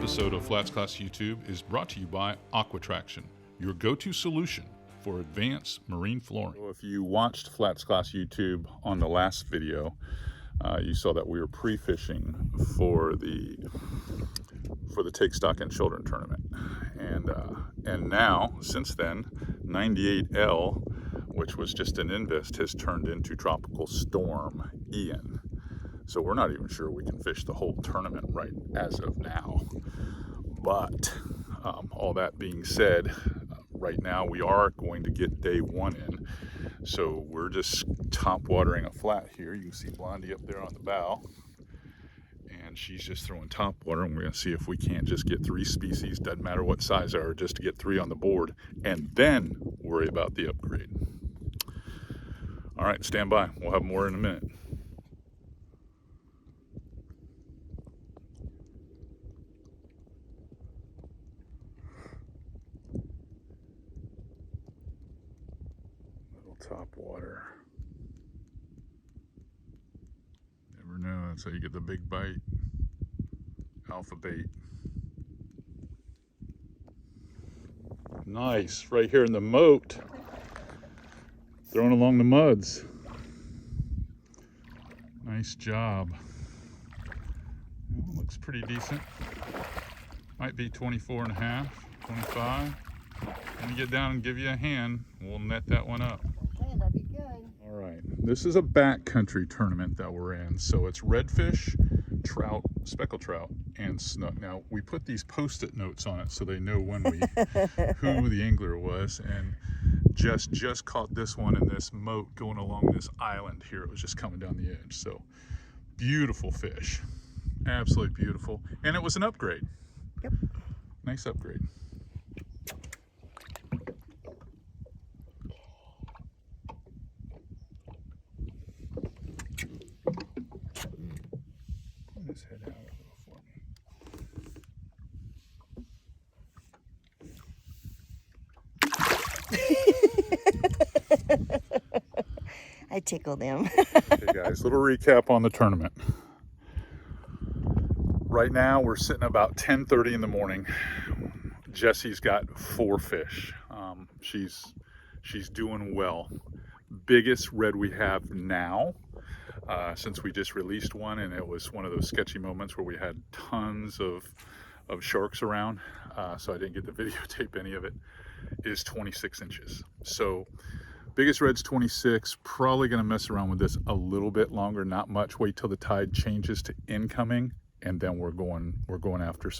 episode of FlatsClass YouTube is brought to you by Aquatraction, your go-to solution for advanced marine flooring. So if you watched FlatsClass YouTube on the last video, you saw that we were pre-fishing for the Take Stock in Children tournament, and now since then 98L, which was just an invest, has turned into Tropical Storm Ian. So we're not even sure we can fish the whole tournament right as of now. But all that being said, right now we are going to get day one in. So we're just top watering a flat here. You can see Blondie up there on the bow. And she's just throwing top water, and we're going to see if we can't just get 3 species, doesn't matter what size they are, just to get 3 on the board, and then worry about the upgrade. All right, stand by. We'll have more in a minute. Little top water. Never know, that's how you get the big bite. Alpha bait. Nice, right here in the moat. Throwing along the muds. Nice job. Well, looks pretty decent. Might be 24 and a half, 25. Let me get down and give you a hand. We'll net that one up. Okay, that'd be good. All right, this is a backcountry tournament that we're in. So it's redfish, trout, speckled trout, and snook. Now we put these post-it notes on it so they know when we who the angler was, and just caught this one in this moat going along this island here. It was just coming down the edge. So beautiful fish, absolutely beautiful, and it was an upgrade. Yep, nice upgrade. His head out a little for me. I tickled him. Okay guys, little recap on the tournament. Right now we're sitting about 10:30 in the morning. Jessie's got 4 fish. She's doing well. Biggest red we have now, since we just released one, and it was one of those sketchy moments where we had tons of sharks around, so I didn't get to videotape any of it, is 26 inches. So biggest red's 26. Probably going to mess around with this a little bit longer, not much. Wait till the tide changes to incoming, and then we're going after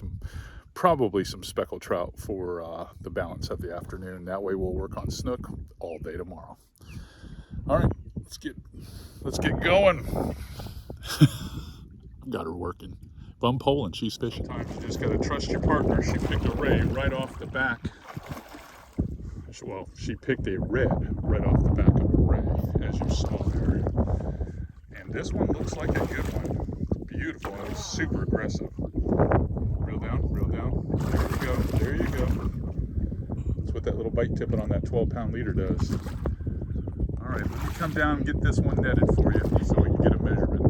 probably some speckled trout for the balance of the afternoon. That way we'll work on snook all day tomorrow. All right, let's get going. Got her working. If I'm pulling, she's fishing. Sometimes you just gotta trust your partner. She picked a ray right off the back. Well, she picked a red right off the back of a ray, as you saw there. And this one looks like a good one. Beautiful. It was super aggressive. Reel down, reel down. There you go. There you go. That's what that little bite tippet on that 12-pound leader does. All right, let me come down and get this one netted for you so we can get a measurement.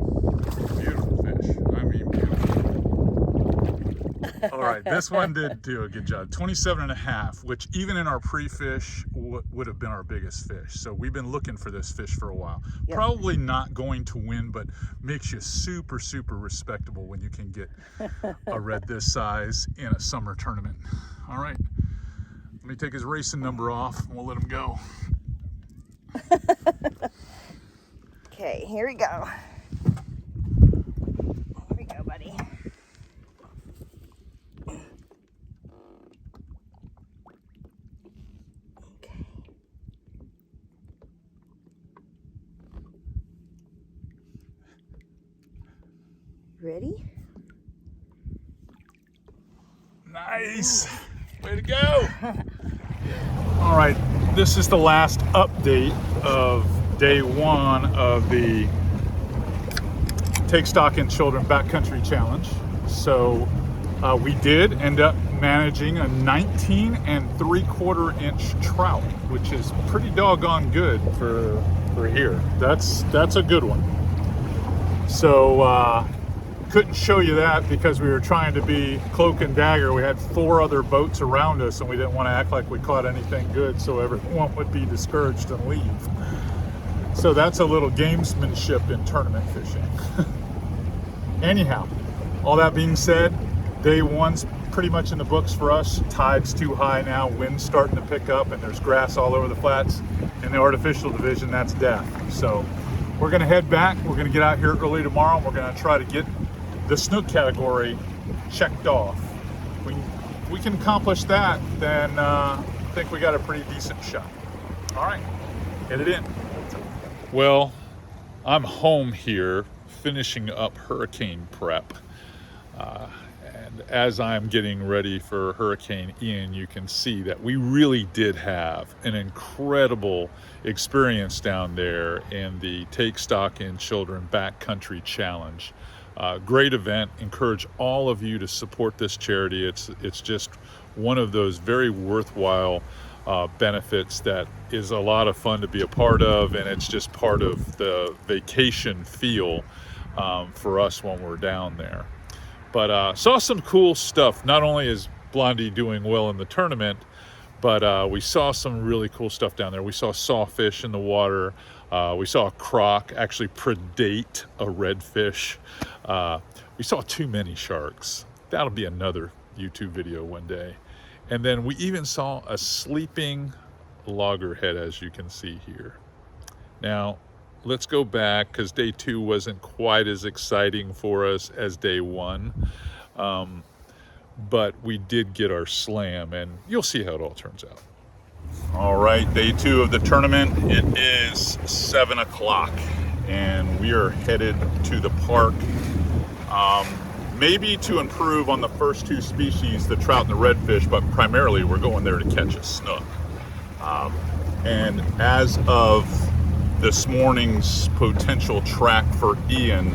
Beautiful fish. I mean, beautiful. All right, this one did do a good job. 27 and a half, which even in our pre-fish would have been our biggest fish. So we've been looking for this fish for a while. Yep. Probably not going to win, but makes you super, super respectable when you can get a red this size in a summer tournament. All right, let me take his racing number off and we'll let him go. Okay, here we go. Here we go, buddy. Okay. Ready? Nice. Way to go. All right, this is the last update of day one of the Take Stock in Children Backcountry Challenge. So we did end up managing a 19 3/4 inch trout, which is pretty doggone good for here. That's a good one. So couldn't show you that because we were trying to be cloak and dagger. We had 4 other boats around us and we didn't want to act like we caught anything good so everyone would be discouraged and leave. So that's a little gamesmanship in tournament fishing. Anyhow, all that being said, day 1's pretty much in the books for us. Tide's too high now, wind's starting to pick up, and there's grass all over the flats. In the artificial division, that's death. So we're gonna head back. We're gonna get out here early tomorrow, and we're gonna try to get the snook category checked off. If we can accomplish that, then I think we got a pretty decent shot. All right, get it in. Well, I'm home here finishing up hurricane prep. And as I'm getting ready for Hurricane Ian, you can see that we really did have an incredible experience down there in the Take Stock in Children Backcountry Challenge. Great event. Encourage all of you to support this charity. It's just one of those very worthwhile benefits that is a lot of fun to be a part of, and it's just part of the vacation feel for us when we're down there. But saw some cool stuff. Not only is Blondie doing well in the tournament, but we saw some really cool stuff down there. We saw sawfish in the water. We saw a croc actually predate a redfish. We saw too many sharks. That'll be another YouTube video one day. And then we even saw a sleeping loggerhead, as you can see here. Now, let's go back because day 2 wasn't quite as exciting for us as day 1. But we did get our slam, and you'll see how it all turns out. All right, day 2 of the tournament. It is 7 o'clock, and we are headed to the park. Maybe to improve on the first 2 species, the trout and the redfish, but primarily we're going there to catch a snook. And as of this morning's potential track for Ian,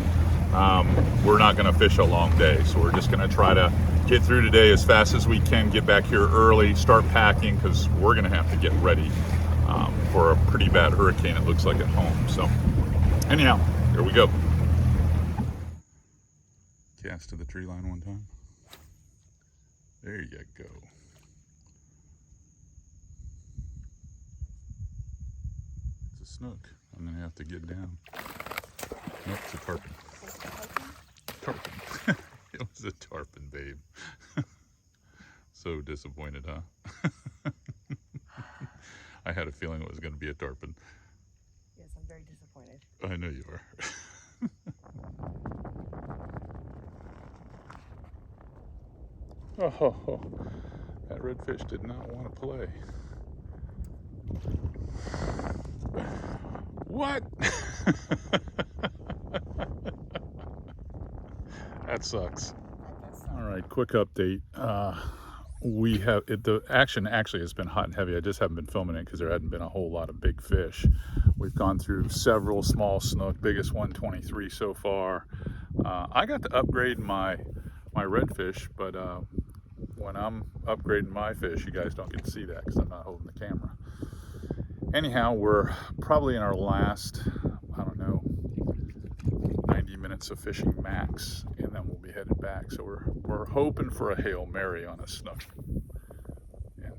we're not going to fish a long day, so we're just going to try to get through today as fast as we can, get back here early, start packing, because we're going to have to get ready for a pretty bad hurricane, it looks like, at home. So anyhow, here we go. Cast to the tree line one time. There you go. It's a snook. I'm gonna have to get down. Nope, it's a tarpon. Tarpon. It was a tarpon, babe. So disappointed, huh? I had a feeling it was gonna be a tarpon. Yes, I'm very disappointed. I know you are. Oh, that redfish did not want to play. What? That sucks. All right, quick update. We have the action actually has been hot and heavy. I just haven't been filming it because there hadn't been a whole lot of big fish. We've gone through several small snook, biggest 123 so far. I got to upgrade my redfish, but when I'm upgrading my fish, you guys don't get to see that because I'm not holding the camera. Anyhow, we're probably in our last, I don't know, 90 minutes of fishing max, and then we'll be headed back. So we're hoping for a Hail Mary on a snook. And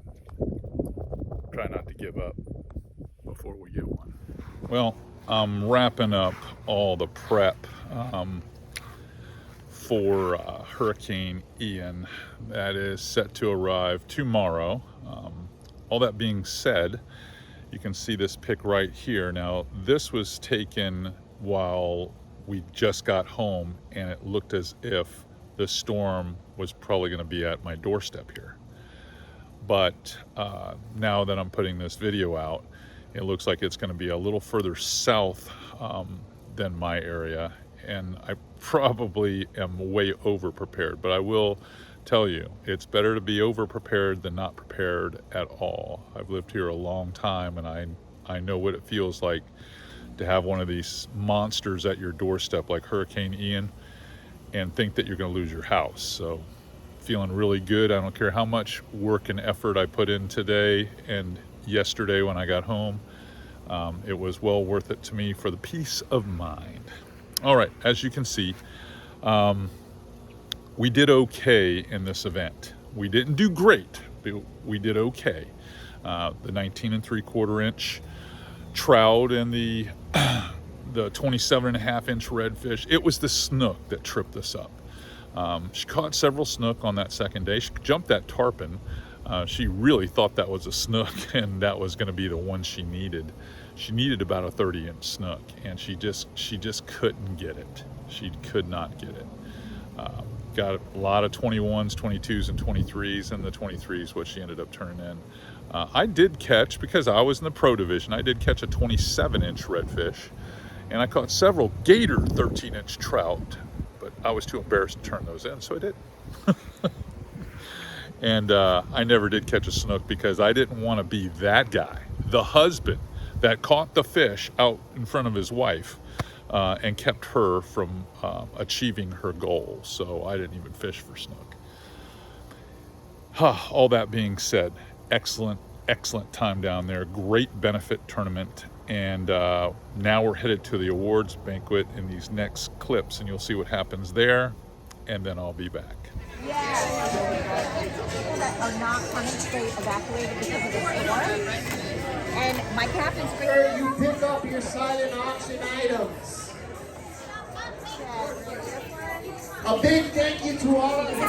try not to give up before we get one. Well, I'm wrapping up all the prep for Hurricane Ian that is set to arrive tomorrow. All that being said, you can see this pic right here. Now, this was taken while we just got home, and it looked as if the storm was probably going to be at my doorstep here. But now that I'm putting this video out, it looks like it's going to be a little further south than my area, and I probably am way over prepared. But I will tell you, it's better to be over prepared than not prepared at all. I've lived here a long time, and I know what it feels like to have one of these monsters at your doorstep like Hurricane Ian and think that you're going to lose your house. So feeling really good. I don't care how much work and effort I put in today and yesterday when I got home. It was well worth it to me for the peace of mind. All right, as you can see, We did okay in this event. We didn't do great, but we did okay. The 19 3/4 inch trout and the 27.5 inch redfish. It was the snook that tripped us up. She caught several snook on that second day. She jumped that tarpon. She really thought that was a snook, and that was going to be the one she needed. She needed about a 30-inch snook, and she just couldn't get it. She could not get it. Got a lot of 21s, 22s, and 23s, and the 23s what she ended up turning in. I did catch, because I was in the pro division, I did catch a 27-inch redfish, and I caught several gator 13-inch trout, but I was too embarrassed to turn those in, so I didn't. And I never did catch a snook because I didn't want to be that guy, the husband that caught the fish out in front of his wife and kept her from achieving her goal. So I didn't even fish for snook. All that being said, excellent time down there. Great benefit tournament. And now we're headed to the awards banquet in these next clips, and you'll see what happens there, and then I'll be back. People that are not hunting, they evacuated because of the storm. And my captain's You pick up your silent auction items. A big thank you to all of you.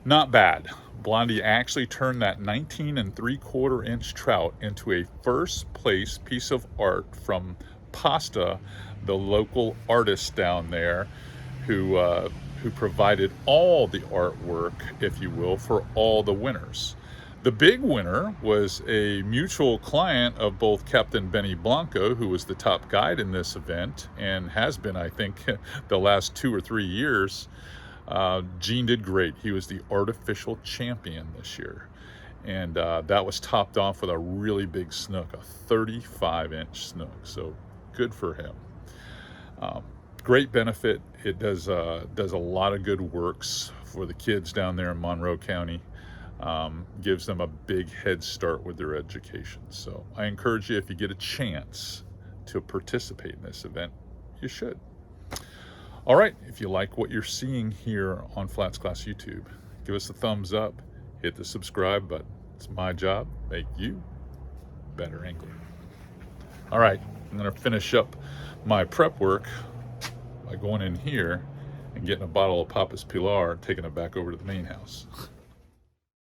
Not bad. Blondie actually turned that 19 3/4 inch trout into a first place piece of art from Pasta, the local artist down there, who provided all the artwork, if you will, for all the winners. The big winner was a mutual client of both Captain Benny Blanco, who was the top guide in this event and has been, I think, the last 2 or 3 years. Gene did great. He was the artificial champion this year. And that was topped off with a really big snook, a 35-inch snook. So good for him. Great benefit. It does a lot of good works for the kids down there in Monroe County. Gives them a big head start with their education. So I encourage you, if you get a chance to participate in this event, you should. All right, if you like what you're seeing here on FlatsClass YouTube, give us a thumbs up, hit the subscribe button. It's my job, make you a better angler. All right, I'm gonna finish up my prep work by going in here and getting a bottle of Papa's Pilar and taking it back over to the main house.